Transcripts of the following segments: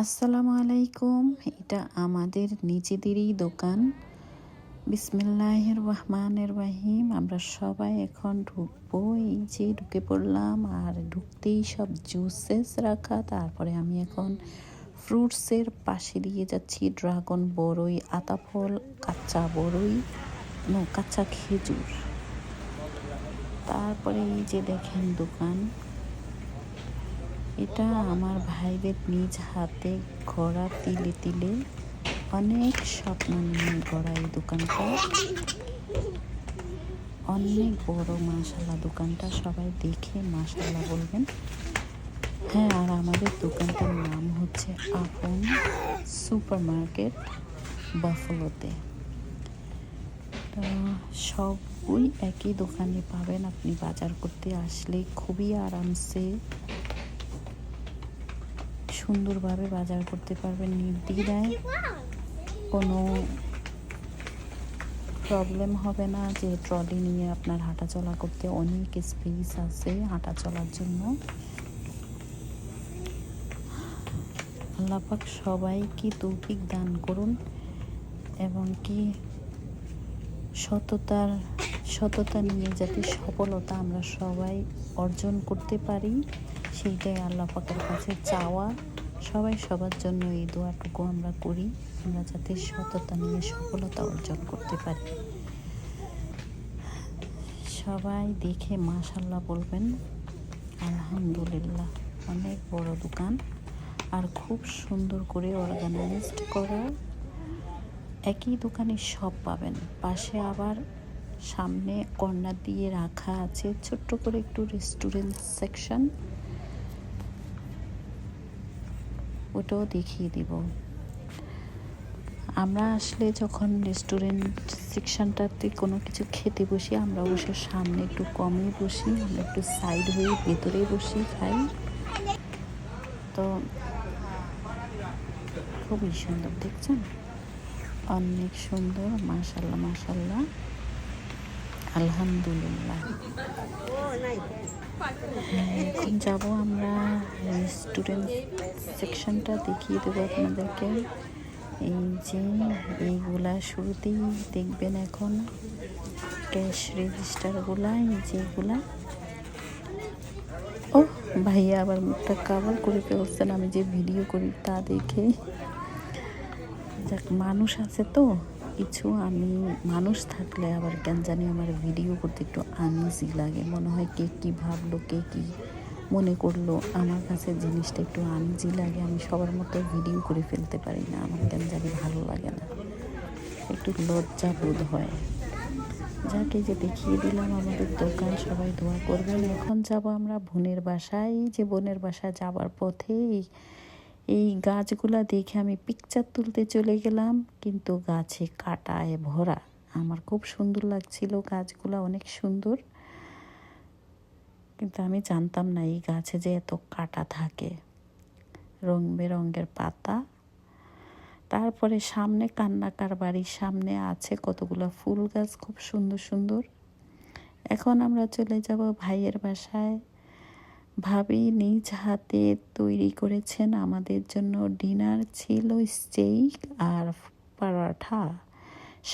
আসসালামু আলাইকুম। এটা আমাদের নিজেদেরই দোকান। বিসমিল্লাহির রহমানির রহিম। আমরা সবাই এখন ঢুকবো। এই যে ঢুকে পড়লাম, আর ঢুকতেই সব জুসেস রাখা। তারপরে আমি এখন ফ্রুটসের পাশে দিয়ে যাচ্ছি। ড্রাগন, বড়ই, আতাফল, কাঁচা বড়ই, কাঁচা খেজুর। তারপরে এই যে দেখেন দোকান, এটা আমার ভাইদের নিজ হাতে গড়া, তিলে তিলে অনেক স্বপ্ন নিয়ে গড়া এই দোকানটা। অনেক বড়, মাশাআল্লাহ দোকানটা। সবাই দেখে মাশাআল্লাহ বলবেন। হ্যাঁ, আর আমাদের দোকানটার নাম হচ্ছে আপন সুপার মার্কেট, বাফলোতে। তো সবই একই দোকানে পাবেন। আপনি বাজার করতে আসলে খুবই আরামসে সুন্দরভাবে বাজার করতে পারবেন নির্দ্বিধায়। কোনো প্রবলেম হবে না যে ট্রলি নিয়ে আপনার হাঁটাচলা করতে। অনেক স্পেস আছে হাঁটা চলার জন্য। আল্লাহ পাক সবাইকে তৌফিক দান করুন এবং কি সততা নিয়ে যাতে সফলতা আমরা সবাই অর্জন করতে পারি, সেইটাই আল্লাহ পাকের কাছে চাওয়া। সবাই সবার জন্য এই দোয়াটুকু আমরা করি, আমরা যাতে সততা নিয়ে সফলতা অর্জন করতে পারি। সবাই দেখে মাশাআল্লাহ বলবেন। আলহামদুলিল্লাহ, অনেক বড় দোকান আর খুব সুন্দর করে অর্গানাইজড করা। একই দোকানে সব পাবেন। পাশে আবার সামনে কর্নার দিয়ে রাখা আছে ছোট্ট করে একটু রেস্টুরেন্ট সেকশন, ওটাও দেখিয়ে দিব। আমরা আসলে যখন রেস্টুরেন্ট সেকশনটাতে কোনো কিছু খেতে বসি, আমরা অবশ্য সামনে একটু কমই বসি, আমরা একটু সাইড হয়ে ভেতরে বসি খাই। তো খুবই সুন্দর, দেখছেন অনেক সুন্দর। মাশাআল্লাহ মাশাআল্লাহ, আলহামদুলিল্লাহ। এখন যাব আমরা রেস্টুরেন্ট সেকশনটা দেখিয়ে দেবো আপনাদেরকে। এই যে এইগুলা শুরুতেই দেখবেন এখন ক্যাশ রেজিস্টারগুলা, এই যেগুলা। ও ভাইয়া আবার মুখটা কাভার করে ফেলছেন আমি যে ভিডিও করি তা দেখে। যাক, মানুষ আছে তো কিছু, আমি মানুষ থাকলে আবার কেন জানি আমার ভিডিও করতে একটু আনইজি লাগে। মনে হয় কে কী ভাবলো, কে কী মনে করলো, আমার কাছে জিনিসটা একটু আনইজি লাগে। আমি সবার মতো ভিডিও করে ফেলতে পারি না, আমার কেন জানি ভালো লাগে না, একটু লজ্জা বোধ হয়। যাকে যে দেখিয়ে দিলাম আমাদের দোকান, সবাই দোয়া করবেন। এখন যাব আমরা বোনের বাসায়। এই যে বোনের বাসায় যাবার পথে এই গাছগুলা দেখে আমি পিকচার তুলতে চলে গেলাম, কিন্তু গাছে কাঁটায় ভরা। আমার খুব সুন্দর লাগছিল গাছগুলা, অনেক সুন্দর, কিন্তু আমি জানতাম না এই গাছে যে এত কাঁটা থাকে। রং বেরঙের পাতা। তারপরে সামনে কান্নাকার বাড়ির সামনে আছে কতগুলো ফুল গাছ, খুব সুন্দর সুন্দর। এখন আমরা চলে যাব ভাইয়ের বাসায়। ভাবি নিজ হাতে তৈরি করেছেন আমাদের জন্য ডিনার। ছিল স্টেক আর পরাঠা,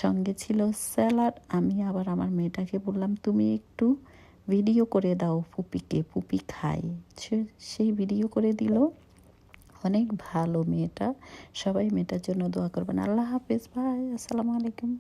সঙ্গে ছিল স্যালাড। আমি আবার আমার মেয়েটাকে বললাম, তুমি একটু ভিডিও করে দাও পুপিকে, পুপি খাই। সেই ভিডিও করে দিল। অনেক ভালো মেয়েটা। সবাই মেয়েটার জন্য দোয়া করবেন। আল্লাহ হাফেজ, ভাই, আসসালামু আলাইকুম।